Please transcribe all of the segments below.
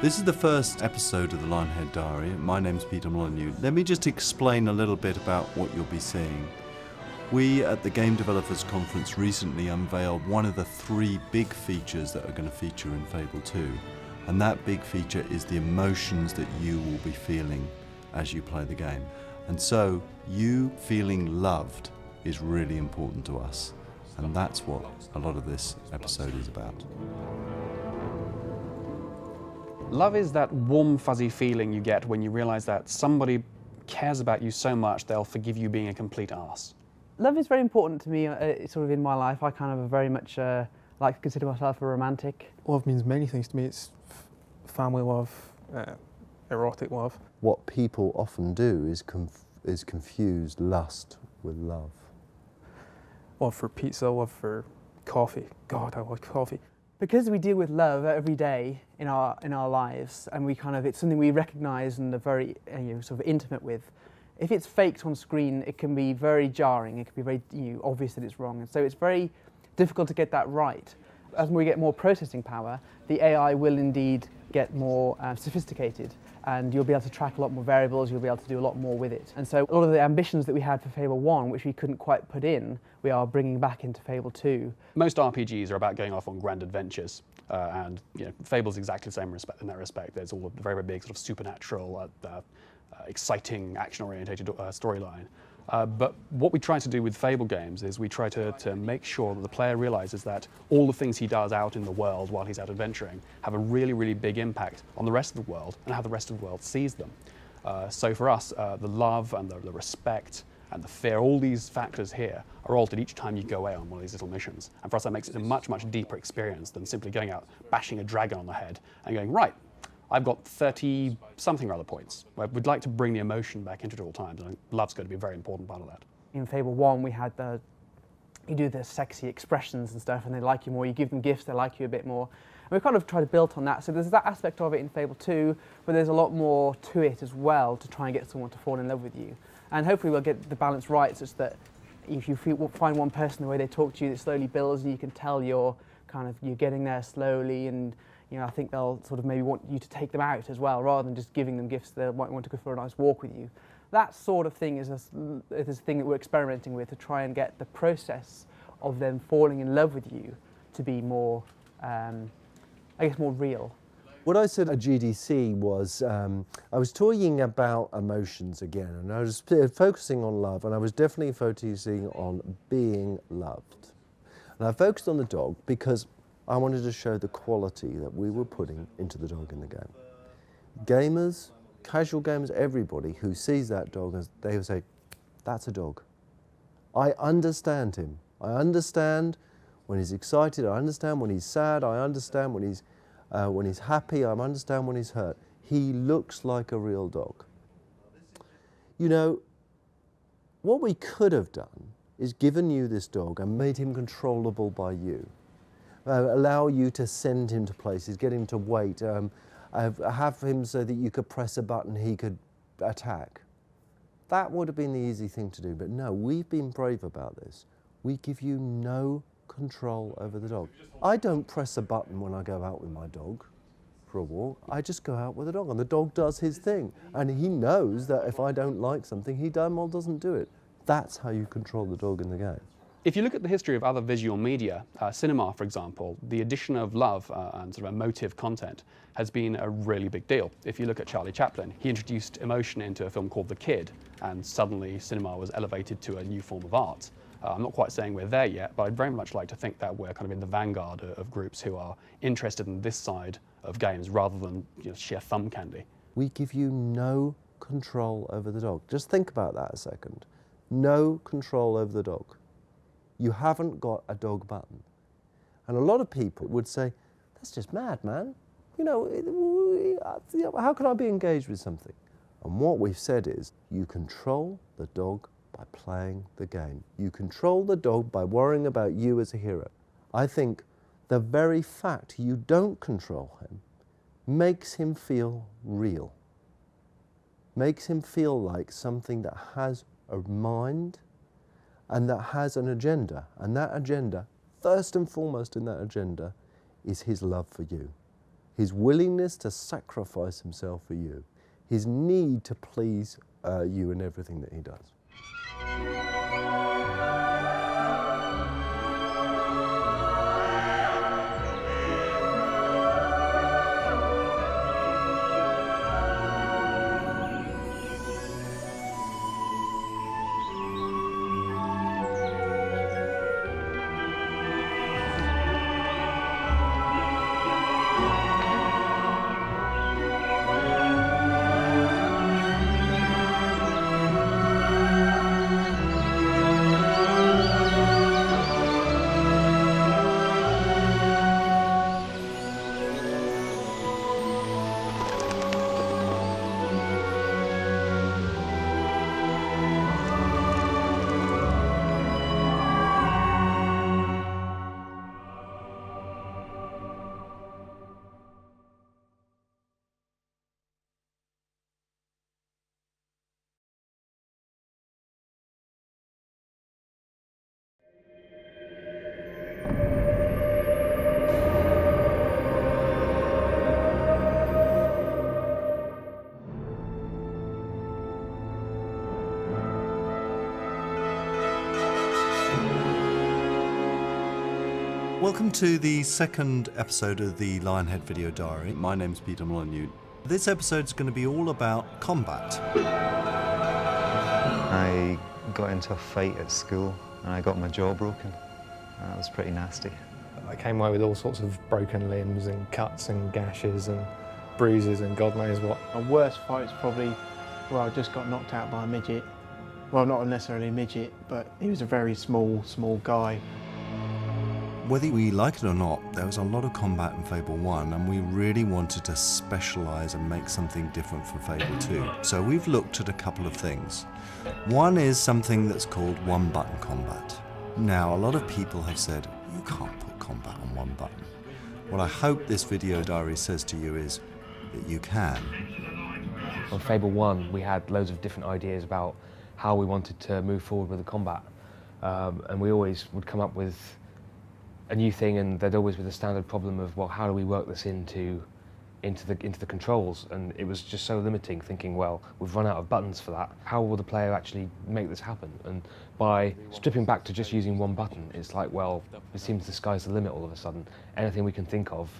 This is the first episode of the Lionhead Diary. My name's Peter Molyneux. Let me just explain a little bit about what you'll be seeing. We at the Game Developers Conference recently unveiled one of the 3 big features that are going to feature in Fable 2. And that big feature is the emotions that you will be feeling as you play the game. And so, you feeling loved is really important to us. And that's what a lot of this episode is about. Love is that warm, fuzzy feeling you get when you realize that somebody cares about you so much they'll forgive you being a complete arse. Love is very important to me, sort of in my life. I kind of very much like to consider myself a romantic. Love means many things to me. It's family love, erotic love. What people often do is confuse lust with love. Love for pizza, love for coffee. God, I love coffee. Because we deal with love every day in our lives, and it's something we recognise and are very sort of intimate with. If it's faked on screen, it can be very jarring. It can be very obvious that it's wrong, and so it's very difficult to get that right. As we get more processing power, the AI will indeed get more sophisticated, and you'll be able to track a lot more variables, you'll be able to do a lot more with it. And so a lot of the ambitions that we had for Fable 1, which we couldn't quite put in, we are bringing back into Fable 2. Most RPGs are about going off on grand adventures, and Fable's exactly the same in that respect. There's all a very, very big sort of supernatural, exciting, action-oriented storyline. But what we try to do with Fable games is we try to make sure that the player realizes that all the things he does out in the world while he's out adventuring have a really, really big impact on the rest of the world and how the rest of the world sees them. So for us, the love and the respect and the fear, all these factors here are altered each time you go away on one of these little missions. And for us, that makes it a much, much deeper experience than simply going out, bashing a dragon on the head and going, right, I've got 30-something or other points. We'd like to bring the emotion back into it at all times, and love's going to be a very important part of that. In Fable 1, we had you do the sexy expressions and stuff, and they like you more. You give them gifts, they like you a bit more. And we kind of try to build on that. So there's that aspect of it in Fable 2, but there's a lot more to it as well to try and get someone to fall in love with you. And hopefully we'll get the balance right such that if you find one person, the way they talk to you, it slowly builds, and you can tell you're getting there slowly, and I think they'll sort of maybe want you to take them out as well, rather than just giving them gifts. They might want to go for a nice walk with you. That sort of thing is a thing that we're experimenting with to try and get the process of them falling in love with you to be more, more real. What I said at GDC was, I was talking about emotions again, and I was focusing on love, and I was definitely focusing on being loved. And I focused on the dog because I wanted to show the quality that we were putting into the dog in the game. Gamers, casual gamers, everybody who sees that dog, they will say, that's a dog. I understand him. I understand when he's excited, I understand when he's sad, I understand when he's happy, I understand when he's hurt. He looks like a real dog. What we could have done is given you this dog and made him controllable by you. Allow you to send him to places, get him to wait, have him so that you could press a button, he could attack. That would have been the easy thing to do, but no, we've been brave about this. We give you no control over the dog. I don't press a button when I go out with my dog for a walk. I just go out with the dog, and the dog does his thing. And he knows that if I don't like something, he damn well doesn't do it. That's how you control the dog in the game. If you look at the history of other visual media, cinema, for example, the addition of love and sort of emotive content has been a really big deal. If you look at Charlie Chaplin, he introduced emotion into a film called The Kid, and suddenly cinema was elevated to a new form of art. I'm not quite saying we're there yet, but I'd very much like to think that we're kind of in the vanguard of groups who are interested in this side of games rather than sheer thumb candy. We give you no control over the dog. Just think about that a second. No control over the dog. You haven't got a dog button. And a lot of people would say, that's just mad, man. How can I be engaged with something? And what we've said is, you control the dog by playing the game. You control the dog by worrying about you as a hero. I think the very fact you don't control him makes him feel real. Makes him feel like something that has a mind and that has an agenda. And that agenda, first and foremost in that agenda, is his love for you. his willingness to sacrifice himself for you, his need to please you in everything that he does. Welcome to the second episode of the Lionhead Video Diary. My name's Peter Molyneux. This episode's going to be all about combat. I got into a fight at school and I got my jaw broken. That was pretty nasty. I came away with all sorts of broken limbs and cuts and gashes and bruises and God knows what. My worst fight's probably where I just got knocked out by a midget. Well, not necessarily a midget, but he was a very small guy. Whether we like it or not, there was a lot of combat in Fable 1, and we really wanted to specialise and make something different for Fable 2. So we've looked at a couple of things. One is something that's called one-button combat. Now, a lot of people have said, you can't put combat on one button. What I hope this video diary says to you is that you can. On Fable 1, we had loads of different ideas about how we wanted to move forward with the combat. And we always would come up with a new thing, and there'd always be the standard problem of, well, how do we work this into the controls? And it was just so limiting, thinking, well, we've run out of buttons for that. How will the player actually make this happen? And by stripping back to just using one button, it's like, well, it seems the sky's the limit all of a sudden. Anything we can think of,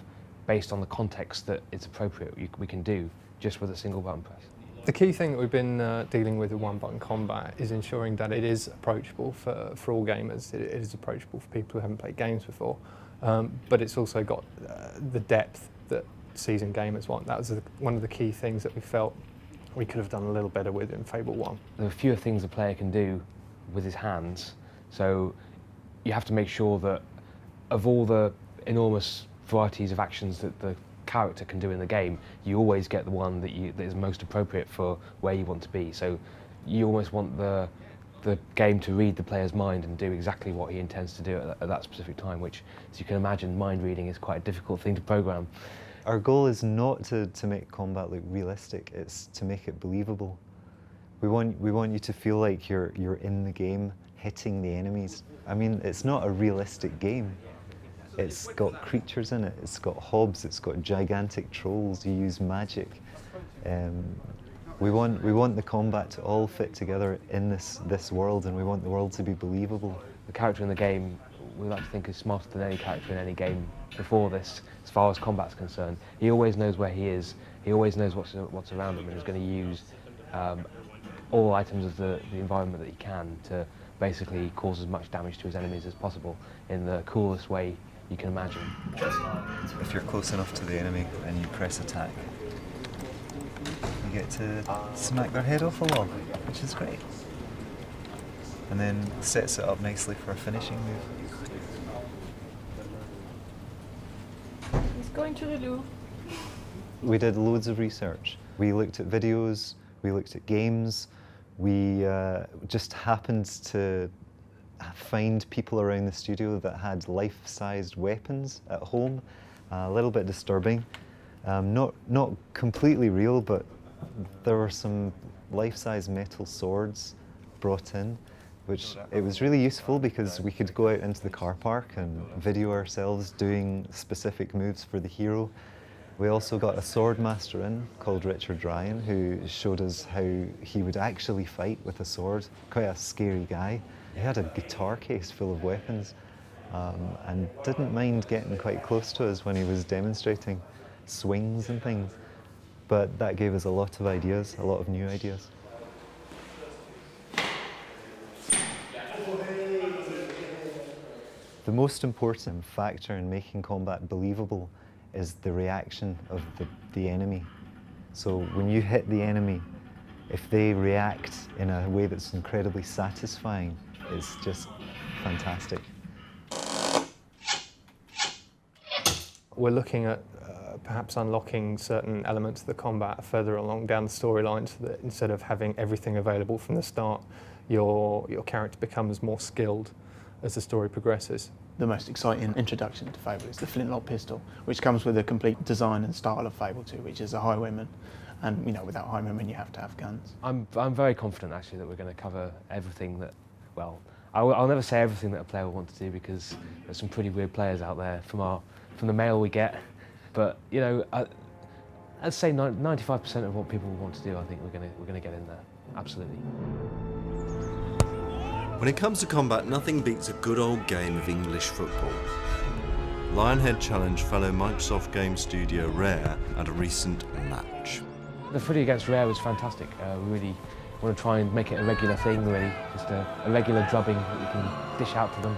based on the context that it's appropriate, we can do just with a single button press. The key thing that we've been dealing with one-button combat is ensuring that it is approachable for all gamers. It is approachable for people who haven't played games before, but it's also got the depth that seasoned gamers want. That was one of the key things that we felt we could have done a little better with in Fable 1. There are fewer things a player can do with his hands, so you have to make sure that of all the enormous varieties of actions that the character can do in the game, you always get the one that is most appropriate for where you want to be. So you almost want the game to read the player's mind and do exactly what he intends to do at that specific time, which, as you can imagine, mind reading is quite a difficult thing to program. Our goal is not to make combat look realistic, it's to make it believable. We want you to feel like you're in the game, hitting the enemies. I mean, it's not a realistic game. It's got creatures in it, it's got hobs, it's got gigantic trolls, you use magic. We want the combat to all fit together in this world, and we want the world to be believable. The character in the game, we like to think, is smarter than any character in any game before this, as far as combat's concerned. He always knows where he is, he always knows what's around him, and is going to use all items of the environment that he can to basically cause as much damage to his enemies as possible in the coolest way you can imagine. If you're close enough to the enemy and you press attack, you get to smack their head off a log, which is great. And then sets it up nicely for a finishing move. He's going to the loo. We did loads of research. We looked at videos, we looked at games, we just happened to find people around the studio that had life-sized weapons at home. A little bit disturbing. Not completely real, but there were some life-size metal swords brought in, which it was really useful because we could go out into the car park and video ourselves doing specific moves for the hero. We also got a sword master in called Richard Ryan, who showed us how he would actually fight with a sword. Quite a scary guy. He had a guitar case full of weapons and didn't mind getting quite close to us when he was demonstrating swings and things. But that gave us a lot of ideas, a lot of new ideas. The most important factor in making combat believable is the reaction of the enemy. So when you hit the enemy, if they react in a way that's incredibly satisfying, it's just fantastic. We're looking at perhaps unlocking certain elements of the combat further along down the storyline, so that instead of having everything available from the start, your character becomes more skilled as the story progresses. The most exciting introduction to Fable is the flintlock pistol, which comes with a complete design and style of Fable 2, which is a highwayman. And you know, without highwaymen, you have to have guns. I'm very confident actually that we're going to cover everything that, well, I'll never say everything that a player will want to do, because there's some pretty weird players out there from the mail we get. But you know, I'd say 95% of what people want to do, I think we're going to get in there. Absolutely. When it comes to combat, nothing beats a good old game of English football. Lionhead challenged fellow Microsoft game studio Rare at a recent match. The footy against Rare was fantastic. We really want to try and make it a regular thing, really. Just a regular drubbing that we can dish out to them.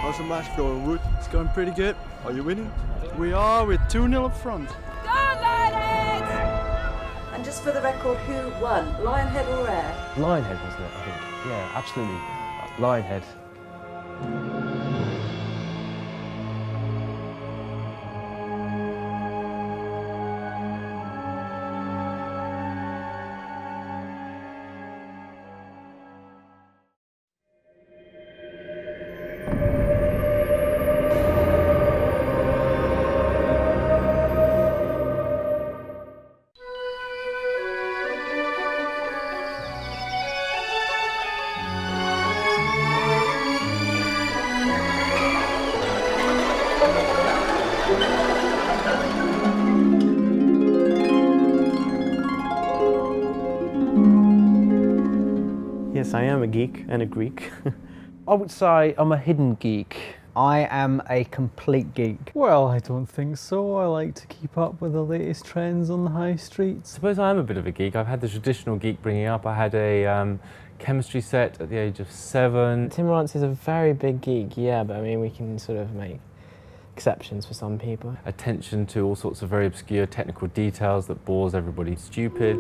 How's the match going, Wood? It's going pretty good. Are you winning? We are, with 2-0 up front. Go Lionhead! And just for the record, who won? Lionhead or Rare? Lionhead, wasn't it, I think? Yeah, absolutely. Lionhead. Yes, I am a geek and a Greek. I would say I'm a hidden geek. I am a complete geek. Well, I don't think so. I like to keep up with the latest trends on the high streets. I suppose I am a bit of a geek. I've had the traditional geek bringing up. I had a chemistry set at the age of 7. Tim Rance is a very big geek, yeah, but I mean, we can sort of make exceptions for some people. Attention to all sorts of very obscure technical details that bores everybody stupid.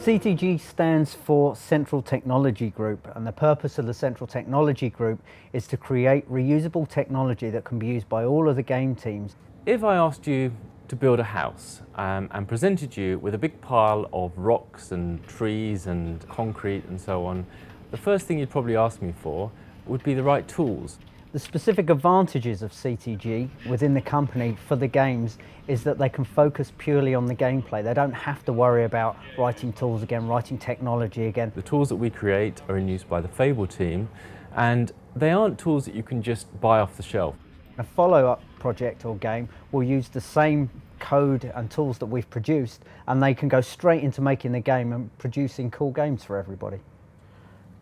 CTG stands for Central Technology Group, and the purpose of the Central Technology Group is to create reusable technology that can be used by all of the game teams. If I asked you to build a house and presented you with a big pile of rocks and trees and concrete and so on, the first thing you'd probably ask me for would be the right tools. The specific advantages of CTG within the company for the games is that they can focus purely on the gameplay. They don't have to worry about writing tools again, writing technology again. The tools that we create are in use by the Fable team, and they aren't tools that you can just buy off the shelf. A follow-up project or game will use the same code and tools that we've produced, and they can go straight into making the game and producing cool games for everybody.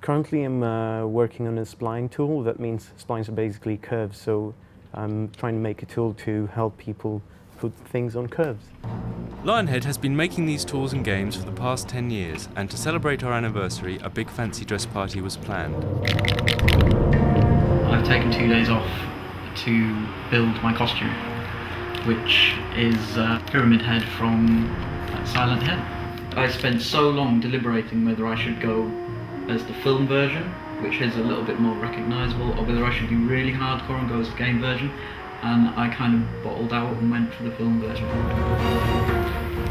Currently I'm working on a spline tool. That means splines are basically curves, so I'm trying to make a tool to help people put things on curves. Lionhead has been making these tools and games for the past 10 years, and to celebrate our anniversary, a big fancy dress party was planned. I've taken 2 days off to build my costume, which is Pyramid Head from Silent Hill. I spent so long deliberating whether I should go as the film version, which is a little bit more recognisable, or whether I should be really hardcore and go as the game version, and I kind of bottled out and went for the film version.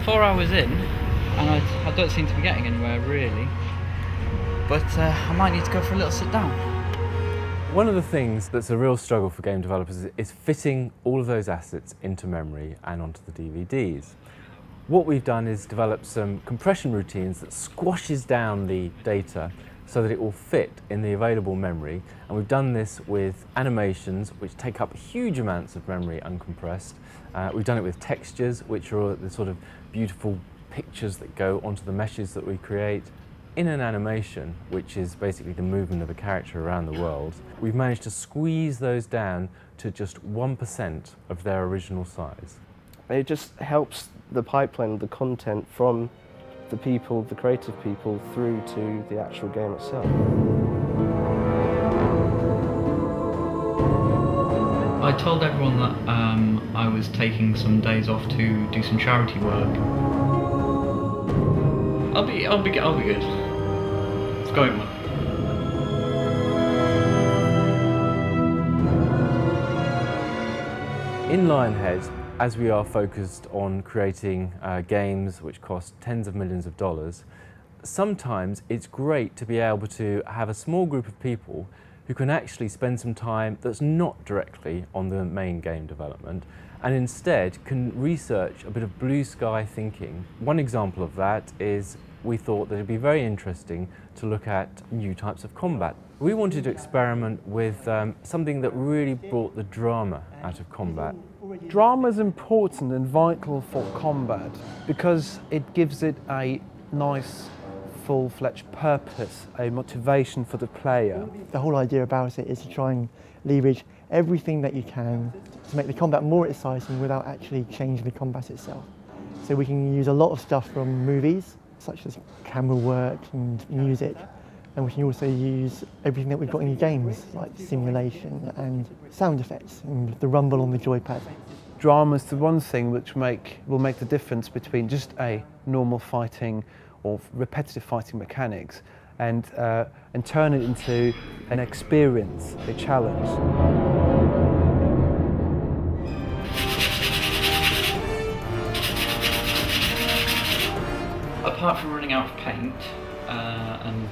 4 hours in, and I don't seem to be getting anywhere really, but I might need to go for a little sit down. One of the things that's a real struggle for game developers is fitting all of those assets into memory and onto the DVDs. What we've done is develop some compression routines that squashes down the data so that it will fit in the available memory. And we've done this with animations which take up huge amounts of memory uncompressed. We've done it with textures, which are the sort of beautiful pictures that go onto the meshes that we create. In an animation, which is basically the movement of a character around the world, we've managed to squeeze those down to just 1% of their original size. It just helps the pipeline of the content from the people, the creative people, through to the actual game itself. I told everyone that I was taking some days off to do some charity work. I'll be good. It's going well. In Lionhead, as we are focused on creating games which cost tens of millions of dollars, sometimes it's great to be able to have a small group of people who can actually spend some time that's not directly on the main game development and instead can research a bit of blue sky thinking. One example of that is we thought that it'd be very interesting to look at new types of combat. We wanted to experiment with something that really brought the drama out of combat. Drama is important and vital for combat because it gives it a nice, full-fledged purpose, a motivation for the player. The whole idea about it is to try and leverage everything that you can to make the combat more exciting without actually changing the combat itself. So we can use a lot of stuff from movies, such as camera work and music, and we can also use everything that we've got in games, like simulation and sound effects and the rumble on the joypad. Drama is the one thing which will make the difference between just a normal fighting or repetitive fighting mechanics and turn it into an experience, a challenge. Apart from running out of paint and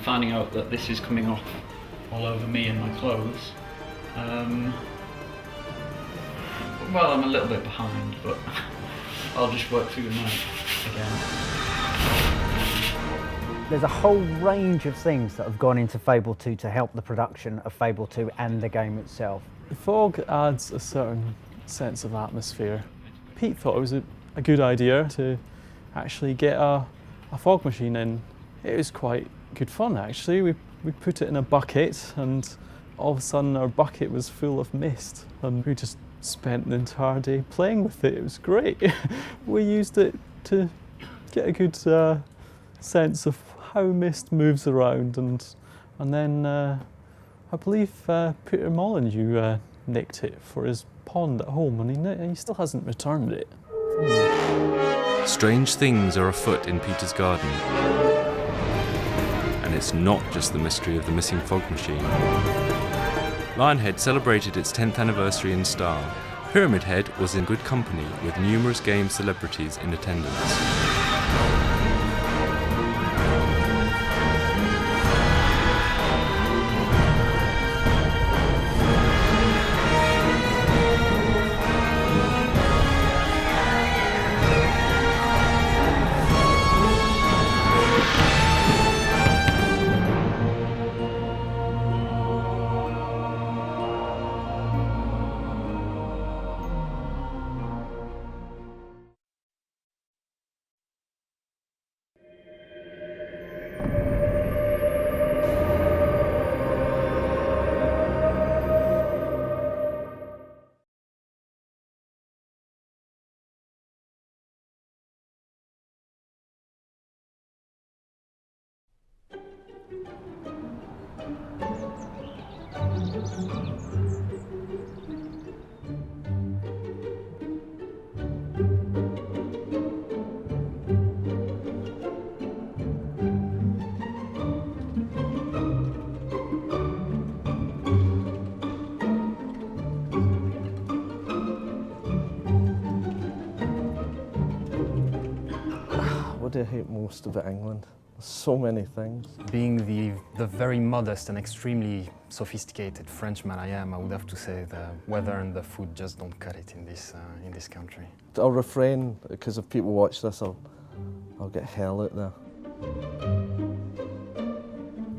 finding out that this is coming off all over me and my clothes, well, I'm a little bit behind, but I'll just work through the night again. There's a whole range of things that have gone into Fable 2 to help the production of Fable 2 and the game itself. The fog adds a certain sense of atmosphere. Pete thought it was a good idea to actually get a fog machine in. It was quite good fun actually. We put it in a bucket and all of a sudden our bucket was full of mist and we just spent the entire day playing with it. It was great. We used it to get a good sense of how mist moves around and then I believe Peter Molyneux nicked it for his pond at home and he still hasn't returned it. Strange things are afoot in Peter's garden. And it's not just the mystery of the missing fog machine. Lionhead celebrated its 10th anniversary in style. Pyramid Head was in good company with numerous game celebrities in attendance. What do I hate most about England? So many things. Being the very modest and extremely sophisticated Frenchman I am, I would have to say the weather and the food just don't cut it in this country. I'll refrain, because if people watch this, I'll get hell out there.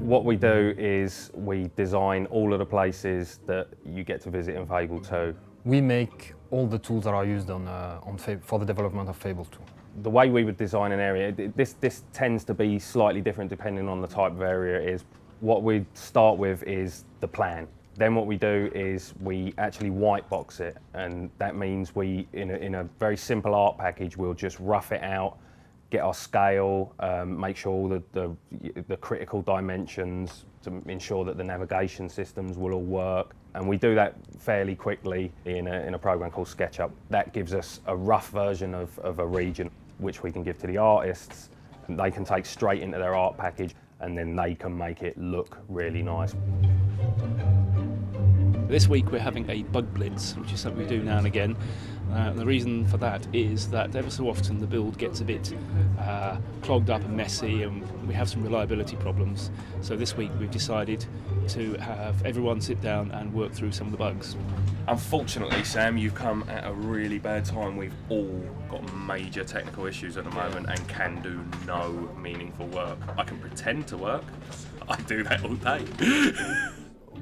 What we do is we design all of the places that you get to visit in Fable 2. We make all the tools that are used for the development of Fable 2. The way we would design an area, this tends to be slightly different depending on the type of area it is. What we start with is the plan. Then what we do is we actually white box it, and that means we, in a very simple art package, we'll just rough it out, get our scale, make sure all the critical dimensions to ensure that the navigation systems will all work. And we do that fairly quickly in a program called SketchUp. That gives us a rough version of a region, which we can give to the artists, and they can take straight into their art package, and then they can make it look really nice. This week we're having a bug blitz, which is something we do now and again. The reason for that is that ever so often the build gets a bit clogged up and messy, and we have some reliability problems. So this week we've decided to have everyone sit down and work through some of the bugs. Unfortunately, Sam, you've come at a really bad time. We've all got major technical issues at the moment and can do no meaningful work. I can pretend to work. I do that all day.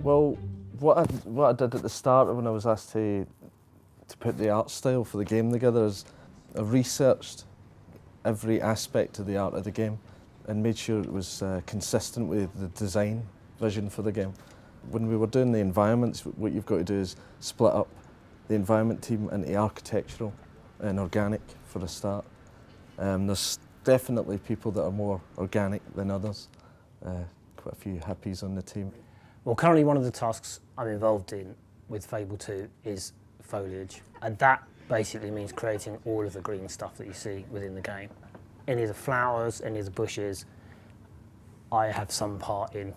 Well, what I did at the start when I was asked to put the art style for the game together is I researched every aspect of the art of the game and made sure it was consistent with the design vision for the game. When we were doing the environments, what you've got to do is split up the environment team into architectural and organic for a start. There's definitely people that are more organic than others. Quite a few hippies on the team. Well, currently one of the tasks I'm involved in with Fable 2 is foliage, and that basically means creating all of the green stuff that you see within the game. Any of the flowers, any of the bushes, I have some part in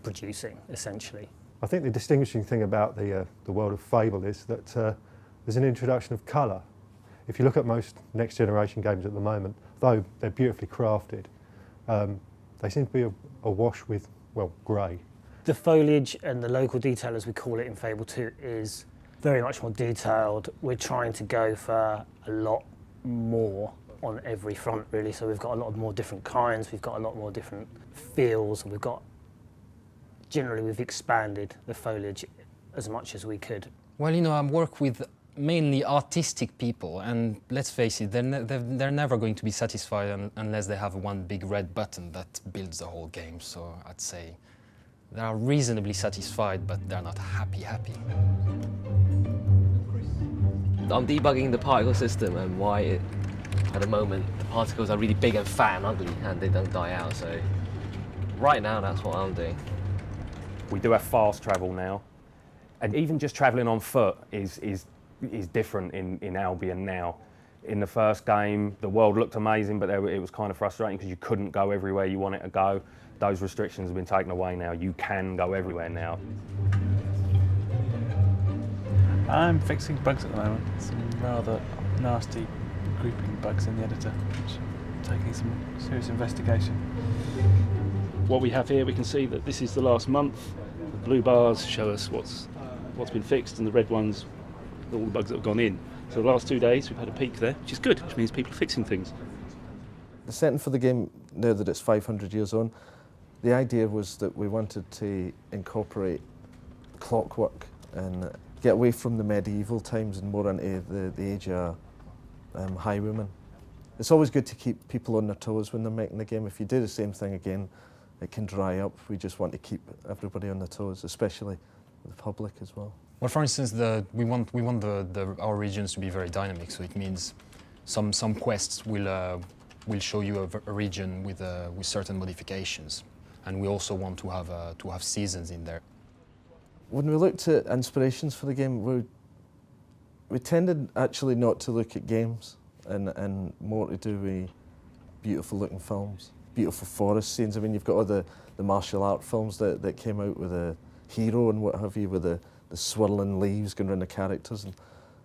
producing, essentially. I think the distinguishing thing about the world of Fable is that there's an introduction of colour. If you look at most next generation games at the moment, though they're beautifully crafted, they seem to be awash with, well, grey. The foliage and the local detail, as we call it in Fable 2, is very much more detailed. We're trying to go for a lot more on every front, really. So we've got a lot more different kinds, we've got a lot more different feels, and generally we've expanded the foliage as much as we could. Well, you know, I work with mainly artistic people, and let's face it, they're never going to be satisfied unless they have one big red button that builds the whole game. So I'd say they are reasonably satisfied, but they're not happy. I'm debugging the particle system and why at the moment the particles are really big and fat and ugly and they don't die out. So right now that's what I'm doing. We do have fast travel now, and even just travelling on foot is different in Albion now. In the first game, the world looked amazing, but it was kind of frustrating because you couldn't go everywhere you wanted to go. Those restrictions have been taken away now. You can go everywhere now. I'm fixing bugs at the moment. Some rather nasty grouping bugs in the editor, which I'm taking some serious investigation. What we have here, we can see that this is the last month. The blue bars show us what's been fixed, and the red ones, all the bugs that have gone in. So the last 2 days we've had a peak there, which is good, which means people are fixing things. The setting for the game, now that it's 500 years on, the idea was that we wanted to incorporate clockwork and get away from the medieval times and more into the age of highwaymen. It's always good to keep people on their toes when they're making the game. If you do the same thing again, it can dry up. We just want to keep everybody on their toes, especially the public as well. Well, for instance, we want our regions to be very dynamic. So it means some quests will show you a region with certain modifications, and we also want to have seasons in there. When we looked at inspirations for the game, we tended actually not to look at games and more to do with beautiful looking films, beautiful forest scenes. I mean, you've got all the martial art films that came out with a hero and what have you, with the swirling leaves going around the characters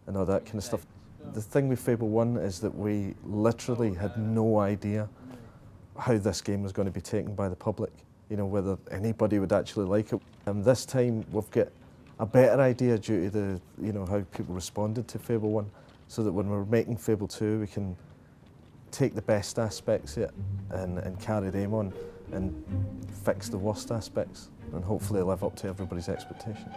and all that kind of stuff. The thing with Fable 1 is that we literally had no idea how this game was going to be taken by the public, you know, whether anybody would actually like it. And this time we've got a better idea due to how people responded to Fable 1, so that when we're making Fable 2 we can take the best aspects of it and carry them on, and fix the worst aspects, and hopefully live up to everybody's expectations.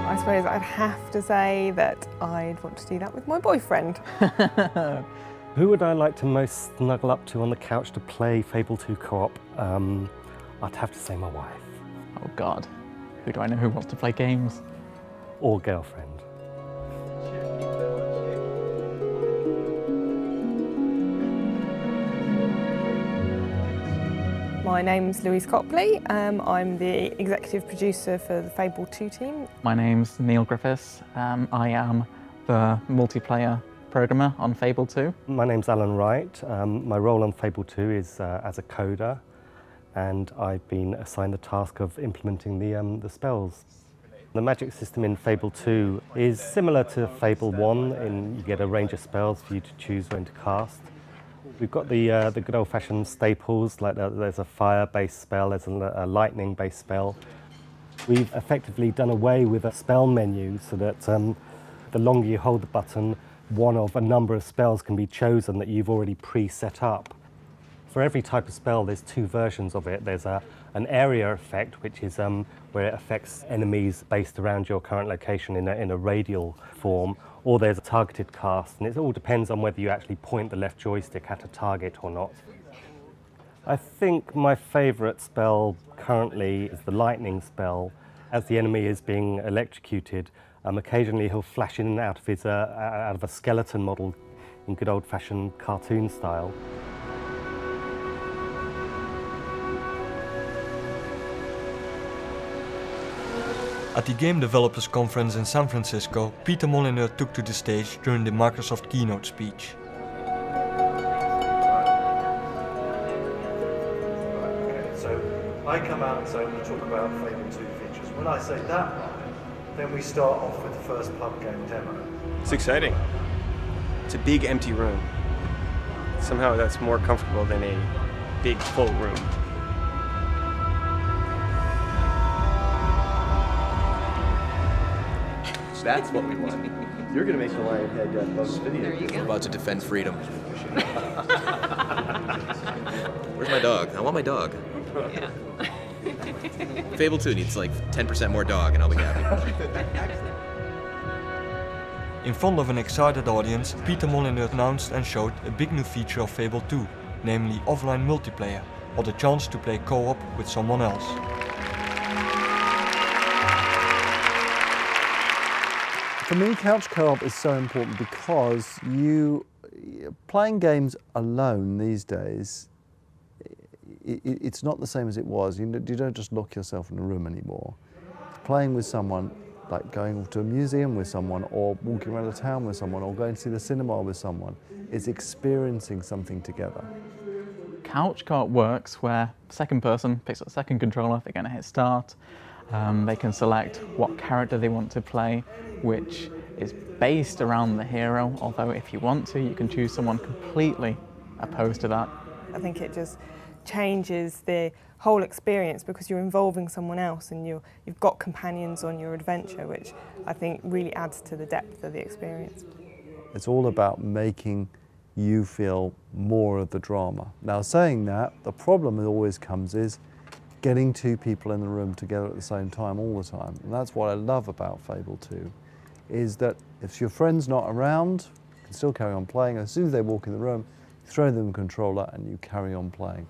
I suppose I'd have to say that I'd want to do that with my boyfriend. Who would I like to most snuggle up to on the couch to play Fable 2 co-op? I'd have to say my wife. Oh God, who do I know who wants to play games? Or girlfriend. My name's Louise Copley. I'm the executive producer for the Fable 2 team. My name's Neil Griffiths. I am the multiplayer programmer on Fable 2. My name's Alan Wright. My role on Fable 2 is as a coder, and I've been assigned the task of implementing the spells. The magic system in Fable 2 is similar to Fable 1 in you get a range of spells for you to choose when to cast. We've got the good old-fashioned staples, like there's a fire-based spell, there's a lightning-based spell. We've effectively done away with a spell menu so that the longer you hold the button, one of a number of spells can be chosen that you've already pre-set up. For every type of spell, there's two versions of it. There's an area effect, which is where it affects enemies based around your current location in a radial form, or there's a targeted cast, and it all depends on whether you actually point the left joystick at a target or not. I think my favourite spell currently is the lightning spell. As the enemy is being electrocuted, occasionally he'll flash in and out of a skeleton model in good old-fashioned cartoon style. At the Game Developers Conference in San Francisco, Peter Molyneux took to the stage during the Microsoft keynote speech. So I come out and say, we talk about Fable 2 features. When I say that line, then we start off with the first pub game demo. It's exciting. It's a big empty room. Somehow that's more comfortable than a big full room. That's what we want. You're going to make the Lionhead Bugs video. I'm about to defend freedom. Where's my dog? I want my dog. Yeah. Fable 2 needs like 10% more dog and I'll be happy. In front of an excited audience, Peter Molyneux announced and showed a big new feature of Fable 2, namely offline multiplayer, or the chance to play co-op with someone else. For me, couch co-op is so important because playing games alone these days, it's not the same as it was. You don't just lock yourself in a room anymore. Playing with someone, like going to a museum with someone, or walking around a town with someone, or going to see the cinema with someone, is experiencing something together. Couch co-op works where the second person picks up the second controller, they're going to hit start. They can select what character they want to play, which is based around the hero, although if you want to, you can choose someone completely opposed to that. I think it just changes the whole experience because you're involving someone else and you've got companions on your adventure, which I think really adds to the depth of the experience. It's all about making you feel more of the drama. Now, saying that, the problem that always comes is getting two people in the room together at the same time all the time. And that's what I love about Fable 2, is that if your friend's not around, you can still carry on playing. As soon as they walk in the room, you throw them a controller and you carry on playing.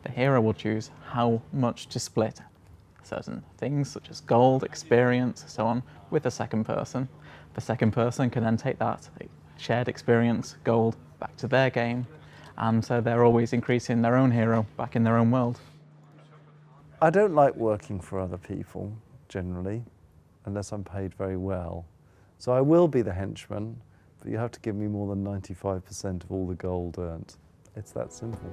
The hero will choose how much to split certain things such as gold, experience, so on, with the second person. The second person can then take that shared experience, gold, back to their game, and so they're always increasing their own hero back in their own world. I don't like working for other people, generally, unless I'm paid very well. So I will be the henchman, but you have to give me more than 95% of all the gold earned. It's that simple.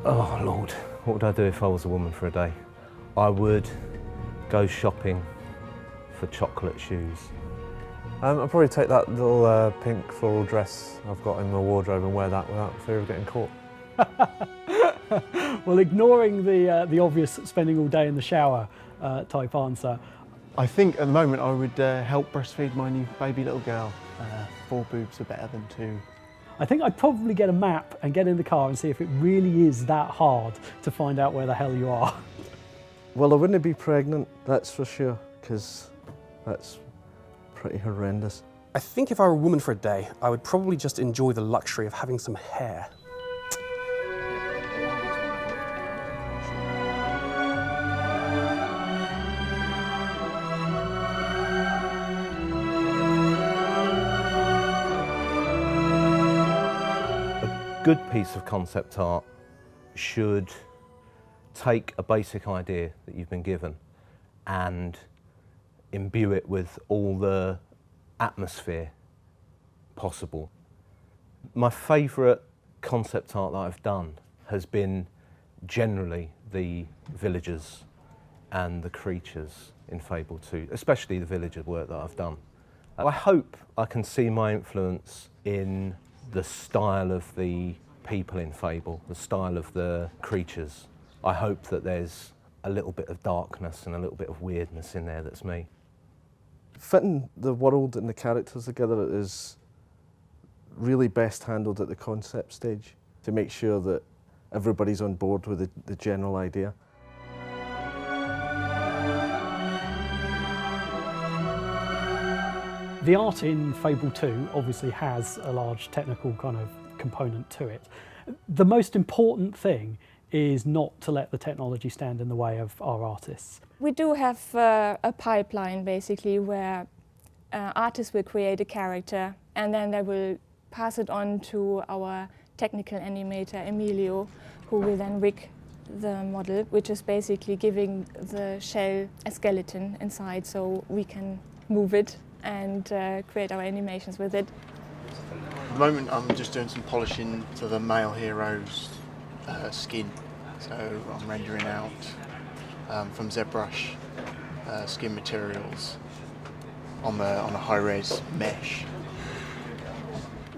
Oh Lord, what would I do if I was a woman for a day? I would go shopping for chocolate shoes. I'd probably take that little pink floral dress I've got in my wardrobe and wear that without fear of getting caught. Well, ignoring the obvious spending all day in the shower type answer. I think at the moment I would help breastfeed my new baby little girl. 4 boobs are better than 2. I think I'd probably get a map and get in the car and see if it really is that hard to find out where the hell you are. Well, I wouldn't be pregnant, that's for sure, because that's pretty horrendous. I think if I were a woman for a day, I would probably just enjoy the luxury of having some hair. Good piece of concept art should take a basic idea that you've been given and imbue it with all the atmosphere possible. My favourite concept art that I've done has been generally the villagers and the creatures in Fable 2, especially the villager work that I've done. I hope I can see my influence in the style of the people in Fable, the style of the creatures. I hope that there's a little bit of darkness and a little bit of weirdness in there that's me. Fitting the world and the characters together is really best handled at the concept stage to make sure that everybody's on board with the general idea. The art in Fable 2 obviously has a large technical kind of component to it. The most important thing is not to let the technology stand in the way of our artists. We do have a pipeline basically where artists will create a character and then they will pass it on to our technical animator Emilio, who will then rig the model, which is basically giving the shell a skeleton inside so we can move it and create our animations with it. At the moment I'm just doing some polishing to the male hero's skin. So I'm rendering out from ZBrush skin materials on a high-res mesh.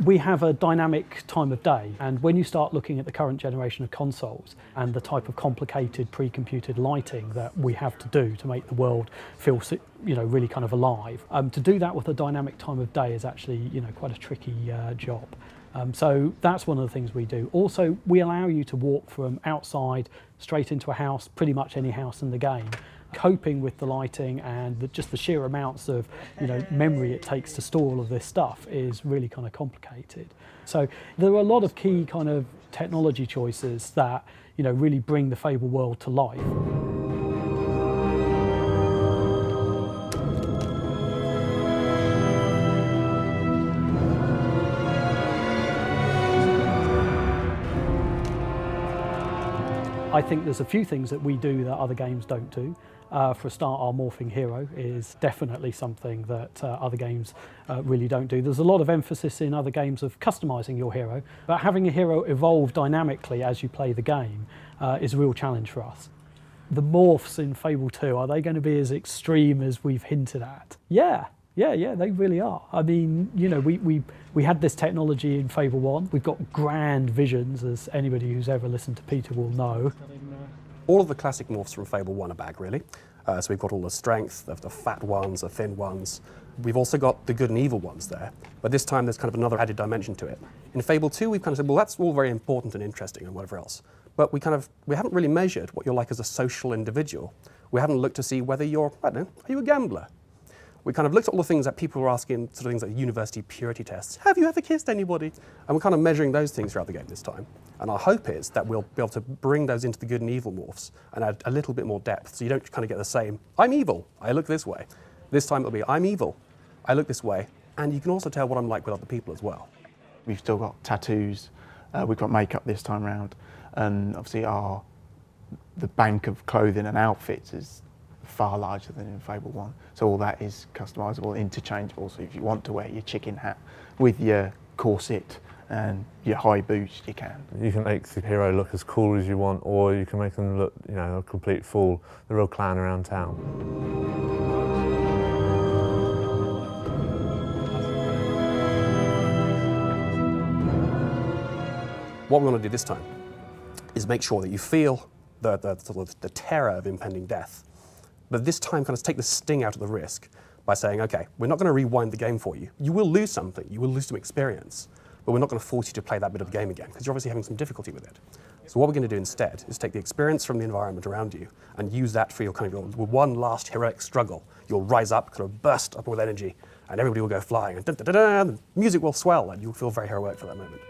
We have a dynamic time of day, and when you start looking at the current generation of consoles and the type of complicated pre-computed lighting that we have to do to make the world feel, really kind of alive, to do that with a dynamic time of day is actually, quite a tricky job. So that's one of the things we do. Also, we allow you to walk from outside straight into a house, pretty much any house in the game. Coping with the lighting and just the sheer amounts of memory it takes to store all of this stuff is really kind of complicated. So there are a lot of key kind of technology choices that really bring the Fable world to life. I think there's a few things that we do that other games don't do. For a start, our morphing hero is definitely something that other games really don't do. There's a lot of emphasis in other games of customising your hero, but having a hero evolve dynamically as you play the game is a real challenge for us. The morphs in Fable 2, are they going to be as extreme as we've hinted at? Yeah, they really are. I mean, you know, we had this technology in Fable 1. We've got grand visions, as anybody who's ever listened to Peter will know. All of the classic morphs from Fable 1 are back, really. So we've got all the strength, the fat ones, the thin ones. We've also got the good and evil ones there, but this time there's kind of another added dimension to it. In Fable 2, we've kind of said, well, that's all very important and interesting and whatever else, but we haven't really measured what you're like as a social individual. We haven't looked to see whether you're, I don't know, are you a gambler? We kind of looked at all the things that people were asking, sort of things like university purity tests. Have you ever kissed anybody? And we're kind of measuring those things throughout the game this time. And our hope is that we'll be able to bring those into the good and evil morphs and add a little bit more depth, so you don't kind of get the same, I'm evil, I look this way. This time it'll be, I'm evil, I look this way, and you can also tell what I'm like with other people as well. We've still got tattoos, we've got makeup this time round, and obviously the bank of clothing and outfits is far larger than in Fable 1. So all that is customisable, interchangeable, so if you want to wear your chicken hat with your corset and your high boots, you can. You can make the hero look as cool as you want, or you can make them look, you know, a complete fool, the real clown around town. What we want to do this time is make sure that you feel the terror of impending death, but this time kind of take the sting out of the risk by saying, okay, we're not going to rewind the game for you. You will lose something, you will lose some experience, but we're not going to force you to play that bit of the game again, because you're obviously having some difficulty with it. So what we're going to do instead is take the experience from the environment around you and use that for your kind of your one last heroic struggle. You'll rise up, kind of burst up with energy, and everybody will go flying, and the music will swell, and you'll feel very heroic for that moment.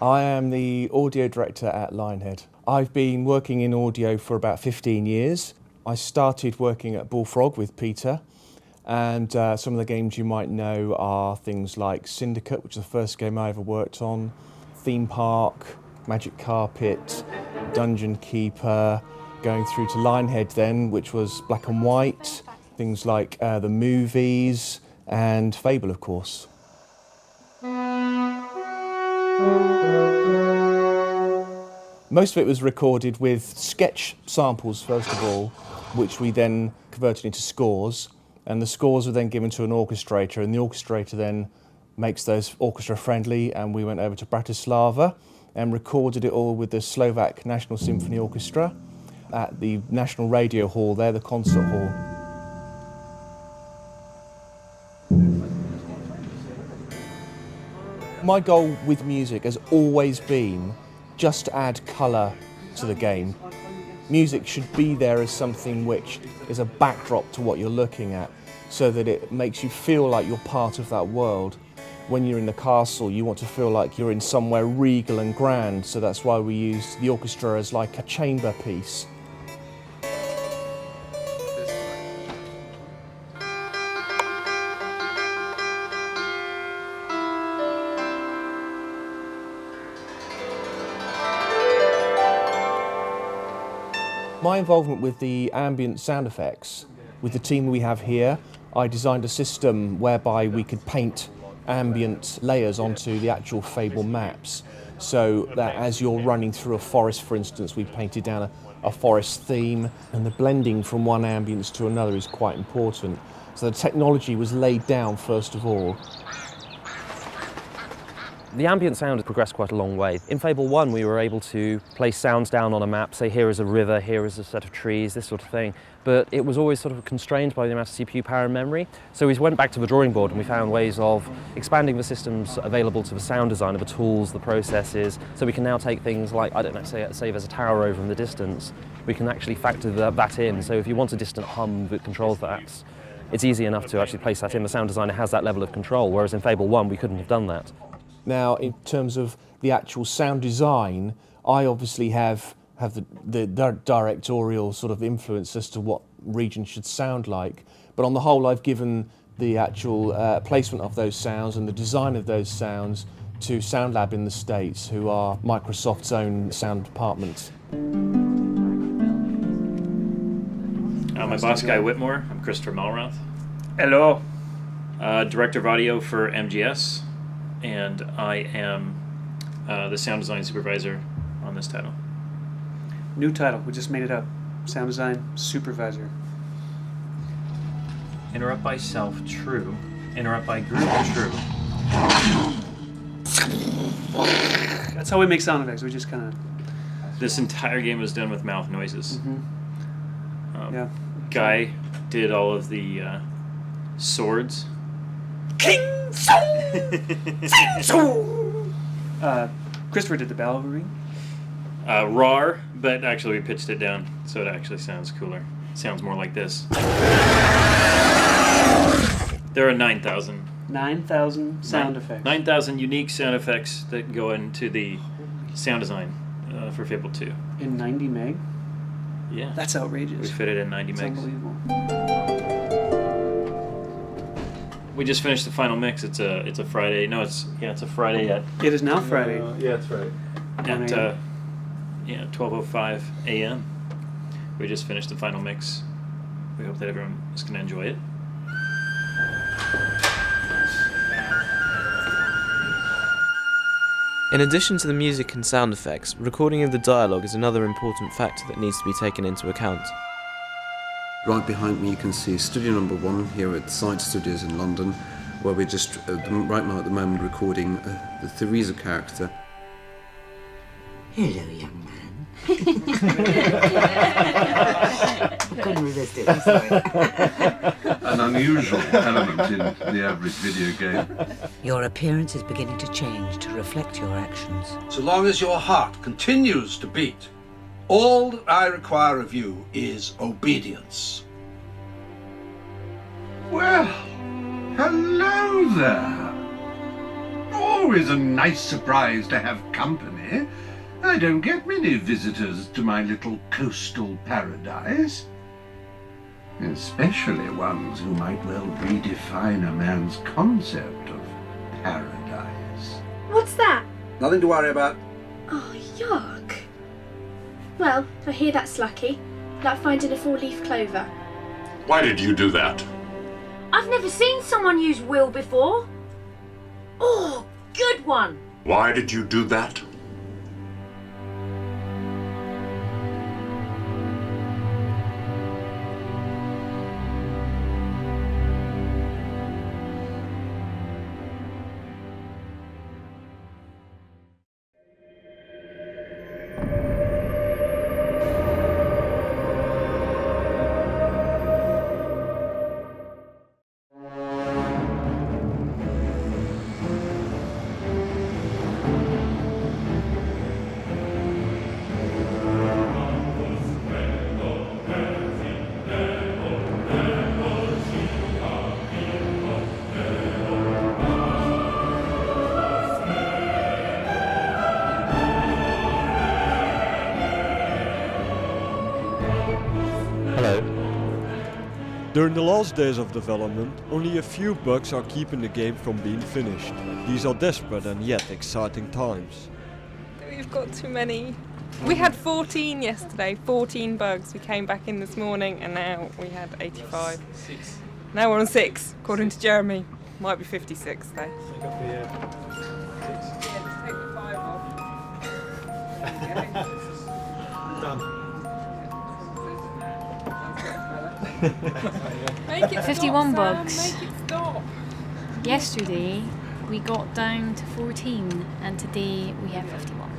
I am the audio director at Lionhead. I've been working in audio for about 15 years. I started working at Bullfrog with Peter, and some of the games you might know are things like Syndicate, which is the first game I ever worked on, Theme Park, Magic Carpet, Dungeon Keeper, going through to Lionhead then, which was black and white, things like the movies, and Fable, of course. Most of it was recorded with sketch samples, first of all, which we then converted into scores, and the scores were then given to an orchestrator, and the orchestrator then makes those orchestra friendly, and we went over to Bratislava and recorded it all with the Slovak National Symphony Orchestra at the National Radio Hall there, the concert hall. My goal with music has always been just to add colour to the game. Music should be there as something which is a backdrop to what you're looking at, so that it makes you feel like you're part of that world. When you're in the castle, you want to feel like you're in somewhere regal and grand, so that's why we used the orchestra as like a chamber piece. My involvement with the ambient sound effects, with the team we have here, I designed a system whereby we could paint ambient layers onto the actual Fable maps, so that as you're running through a forest, for instance, we painted down a forest theme, and the blending from one ambience to another is quite important. So the technology was laid down first of all. The ambient sound has progressed quite a long way. In Fable 1 we were able to place sounds down on a map, say here is a river, here is a set of trees, this sort of thing, but it was always sort of constrained by the amount of CPU power and memory. So we went back to the drawing board and we found ways of expanding the systems available to the sound designer, the tools, the processes, so we can now take things like, I don't know, say there's a tower over in the distance, we can actually factor that in. So if you want a distant hum that controls that, it's easy enough to actually place that in. The sound designer has that level of control, whereas in Fable 1 we couldn't have done that. Now, in terms of the actual sound design, I obviously have the directorial sort of influence as to what region should sound like, but on the whole I've given the actual placement of those sounds and the design of those sounds to Sound Lab in the States, who are Microsoft's own sound department. My boss, Guy Whitmore. I'm Christopher Malroth. Hello. Director of audio for MGS, and I am the sound design supervisor on this title. New title, we just made it up. Sound design supervisor. Interrupt by self, true. Interrupt by group, true. That's how we make sound effects, we just kind of... This entire game was done with mouth noises. Yeah. Guy did all of the swords. King Song! Christopher did the battle ring. RAR, but actually we pitched it down so it actually sounds cooler. It sounds more like this. There are 9,000. 9,000 sound effects. 9,000 unique sound effects that go into the sound design for Fable 2. In 90 meg? Yeah. That's outrageous. We fit it in 90 It's megs. unbelievable. We just finished the final mix. It's a Friday. No, it's a Friday at. It is now Friday. Yeah, it's Friday. At 12:05 a.m. We just finished the final mix. We hope that everyone is going to enjoy it. In addition to the music and sound effects, recording of the dialogue is another important factor that needs to be taken into account. Right behind me you can see studio number 1 here at Side Studios in London, where we're just right now at the moment recording the Theresa character. Hello, young man. I couldn't resist it, I'm sorry. An unusual element in the average video game. Your appearance is beginning to change to reflect your actions. So long as your heart continues to beat, all that I require of you is obedience. Well, hello there. Always a nice surprise to have company. I don't get many visitors to my little coastal paradise. Especially ones who might well redefine a man's concept of paradise. What's that? Nothing to worry about. Oh, yuck. Well, I hear that's lucky. Like finding a four-leaf clover. Why did you do that? I've never seen someone use will before. Oh, good one. Why did you do that? During the last days of development, only a few bugs are keeping the game from being finished. These are desperate and yet exciting times. We've got too many We had 14 yesterday, 14 bugs. We came back in this morning and now we had 85. 6. Now we're on 6, according to Jeremy. Might be 56 though. Make up the 6. Yeah, just take the 5 off. Done. Make it 51 stop, bugs. Sam, make it stop. Yesterday we got down to 14 and today we have 51.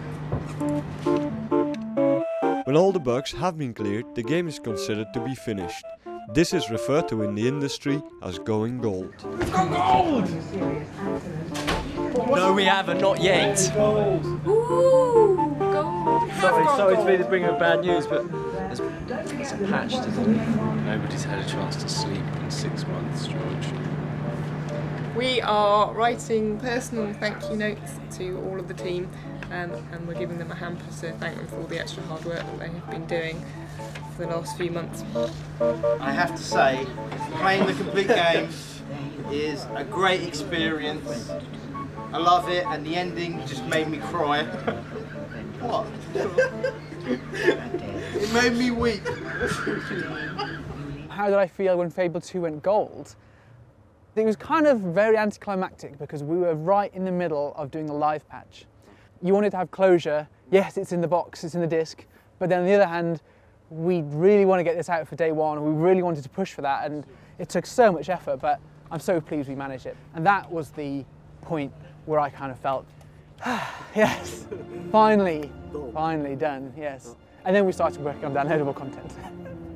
When all the bugs have been cleared, the game is considered to be finished. This is referred to in the industry as going gold. We've got gold! No, we haven't, not yet. Ooh, gold. Sorry to be the bringer of bad news, but there's a patch, isn't it? Nobody's had a chance to sleep in 6 months, George. We are writing personal thank you notes to all of the team and we're giving them a hamper to thank them for all the extra hard work that they have been doing for the last few months. I have to say, playing the complete game is a great experience. I love it, and the ending just made me cry. What? It made me weep. How did I feel when Fable 2 went gold? It was kind of very anticlimactic because we were right in the middle of doing the live patch. You wanted to have closure. Yes, it's in the box, it's in the disc, but then on the other hand, we really want to get this out for day one. We really wanted to push for that, and it took so much effort, but I'm so pleased we managed it. And that was the point where I kind of felt, yes, finally done, yes. And then we started working on downloadable content.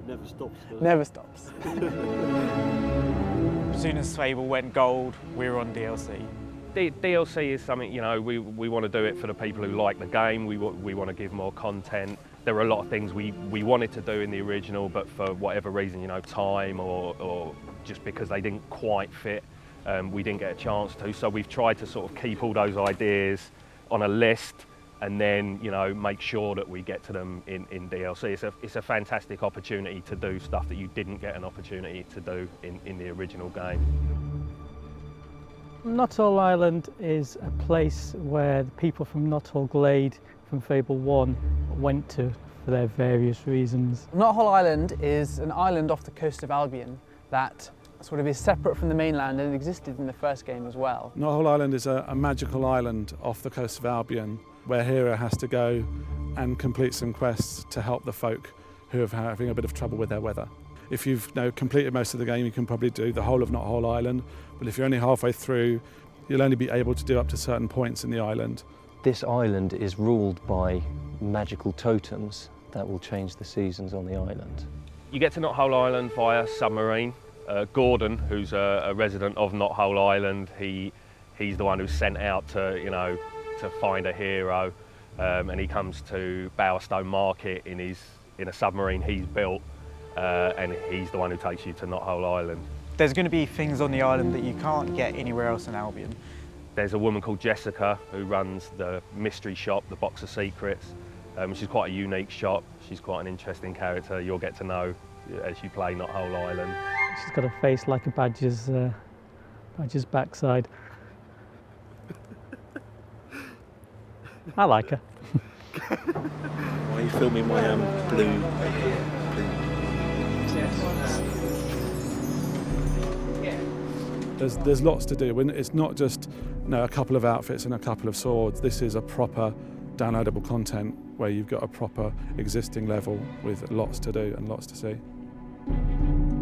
Never stops. Never stops. As soon as Fable went gold, we were on DLC. DLC is something, you know, we want to do it for the people who like the game. We want to give more content. There were a lot of things we wanted to do in the original, but for whatever reason, you know, time or just because they didn't quite fit, we didn't get a chance to. So we've tried to sort of keep all those ideas on a list and then, you know, make sure that we get to them in DLC. It's a fantastic opportunity to do stuff that you didn't get an opportunity to do in the original game. Knothole Island is a place where the people from Knothole Glade from Fable 1 went to for their various reasons. Knothole Island is an island off the coast of Albion that sort of is separate from the mainland and existed in the first game as well. Knothole Island is a magical island off the coast of Albion where Hera has to go and complete some quests to help the folk who are having a bit of trouble with their weather. If you've completed most of the game, you can probably do the whole of Knothole Island, but if you're only halfway through, you'll only be able to do up to certain points in the island. This island is ruled by magical totems that will change the seasons on the island. You get to Knothole Island via submarine. Gordon, who's a resident of Knothole Island, he's the one who's sent out to, you know, to find a hero, and he comes to Bowerstone Market in a submarine he's built, and he's the one who takes you to Knothole Island. There's going to be things on the island that you can't get anywhere else in Albion. There's a woman called Jessica who runs the mystery shop, the Box of Secrets. She's quite a unique shop. She's quite an interesting character you'll get to know as you play Knothole Island. She's got a face like a badger's backside. I like her. Why are you filming my blue? There's lots to do. It's not just a couple of outfits and a couple of swords. This is a proper downloadable content where you've got a proper existing level with lots to do and lots to see.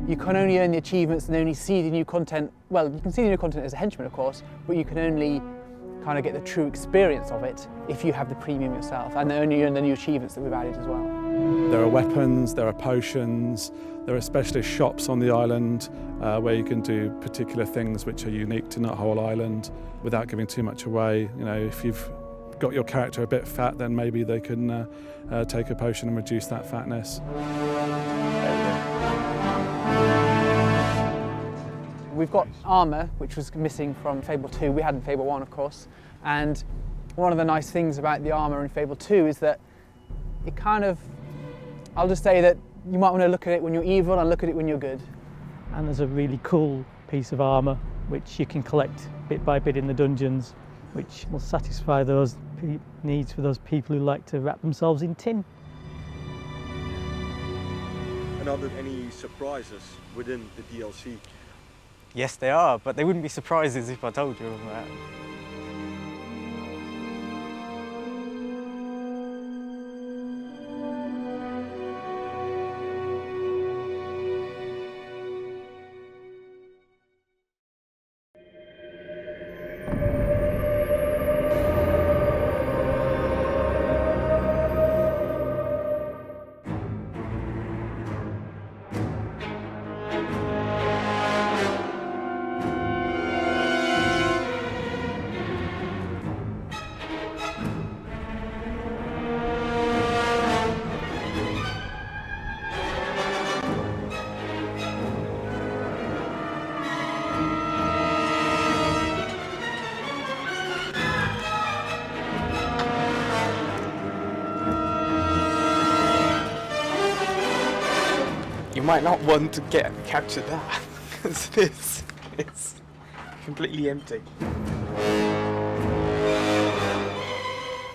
You can only earn the achievements and only see the new content. Well, you can see the new content as a henchman, of course, but you can only kind of get the true experience of it if you have the premium yourself, and only earn the new achievements that we've added as well. There are weapons, there are potions, there are specialist shops on the island where you can do particular things which are unique to Knothole Island without giving too much away. You know, if you've got your character a bit fat, then maybe they can take a potion and reduce that fatness. We've got armour, which was missing from Fable 2. We had in Fable 1, of course. And one of the nice things about the armour in Fable 2 is that it kind of, I'll just say that you might want to look at it when you're evil and look at it when you're good. And there's a really cool piece of armour which you can collect bit by bit in the dungeons, which will satisfy those needs for those people who like to wrap themselves in tin. And are there any surprises within the DLC? Yes, they are, but they wouldn't be surprises if I told you all that. You might not want to capture that, because it's completely empty.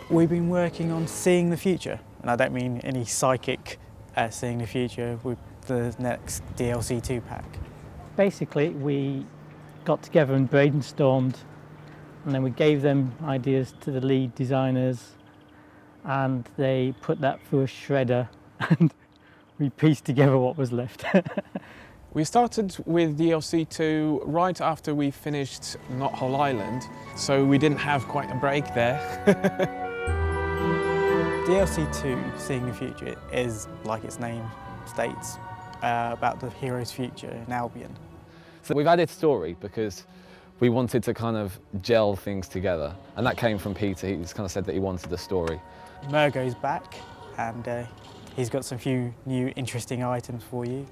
We've been working on seeing the future, and I don't mean any psychic seeing the future with the next DLC 2 pack. Basically, we got together and brainstormed, and then we gave them ideas to the lead designers, and they put that through a shredder, and we pieced together what was left. We started with DLC 2 right after we finished Not Whole Island, so we didn't have quite a break there. DLC 2, Seeing the Future, is, like its name states, about the hero's future in Albion. So we've added story because we wanted to kind of gel things together, and that came from Peter. He's kind of said that he wanted a story. Murgo's back, and he's got some few new interesting items for you.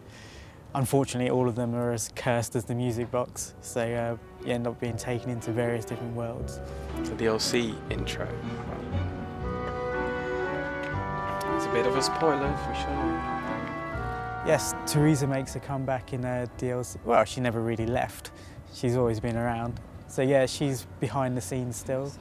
Unfortunately, all of them are as cursed as the music box, so you end up being taken into various different worlds. The DLC intro. It's a bit of a spoiler for sure. Yes, Teresa makes a comeback in a DLC. Well, she never really left. She's always been around. So yeah, she's behind the scenes still.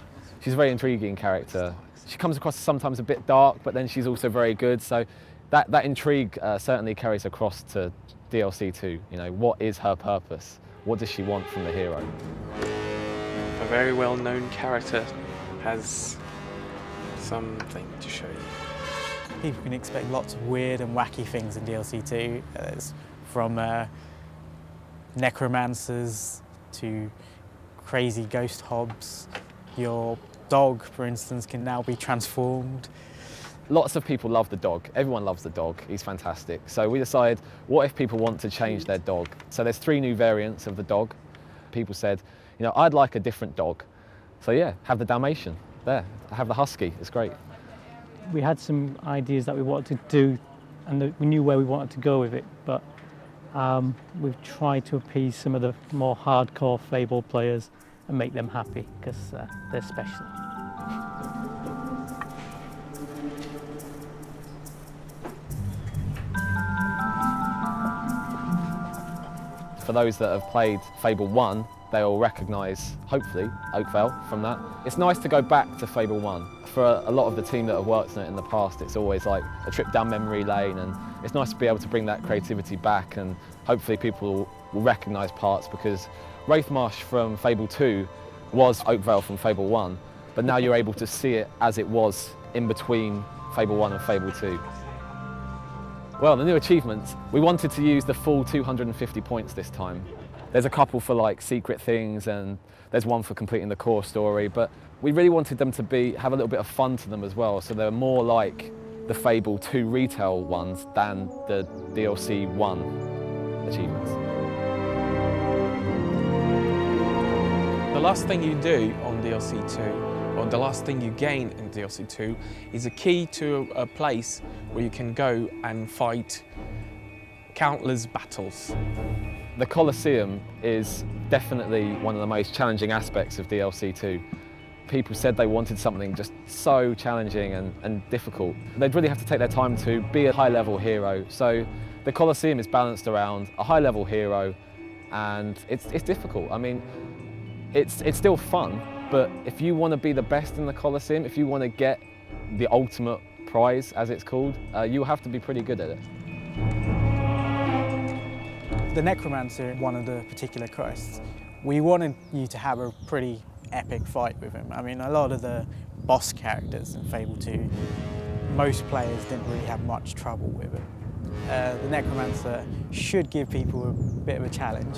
She's a very intriguing character. She comes across sometimes a bit dark, but then she's also very good. So that intrigue certainly carries across to DLC 2. You know, what is her purpose? What does she want from the hero? A very well-known character has something to show you. People can expect lots of weird and wacky things in DLC 2. From necromancers to crazy ghost hobs. Your dog, for instance, can now be transformed. Lots of people love the dog. Everyone loves the dog. He's fantastic. So we decided, what if people want to change their dog? So there's 3 new variants of the dog. People said, you know, I'd like a different dog. So yeah, have the Dalmatian. There, have the Husky. It's great. We had some ideas that we wanted to do, and we knew where we wanted to go with it, but we've tried to appease some of the more hardcore Fable players and make them happy, because they're special. For those that have played Fable 1, they'll recognise, hopefully, Oakvale from that. It's nice to go back to Fable 1. For a lot of the team that have worked on it in the past, it's always like a trip down memory lane, and it's nice to be able to bring that creativity back, and hopefully people will recognise parts, because Wraithmarsh from Fable 2 was Oakvale from Fable 1, but now you're able to see it as it was in between Fable 1 and Fable 2. Well, the new achievements, we wanted to use the full 250 points this time. There's a couple for like secret things, and there's one for completing the core story, but we really wanted them to have a little bit of fun to them as well, so they're more like the Fable 2 retail ones than the DLC 1 achievements. The last thing you do on DLC 2, or the last thing you gain in DLC 2, is a key to a place where you can go and fight countless battles. The Colosseum is definitely one of the most challenging aspects of DLC 2. People said they wanted something just so challenging and difficult. They'd really have to take their time to be a high-level hero. So the Colosseum is balanced around a high-level hero, and it's difficult. I mean, it's still fun, But if you want to be the best in the Colosseum, if you want to get the ultimate prize, as it's called, you'll have to be pretty good at it. The Necromancer, one of the particular quests, we wanted you to have a pretty epic fight with him. I mean, a lot of the boss characters in Fable 2, most players didn't really have much trouble with it. The Necromancer should give people a bit of a challenge.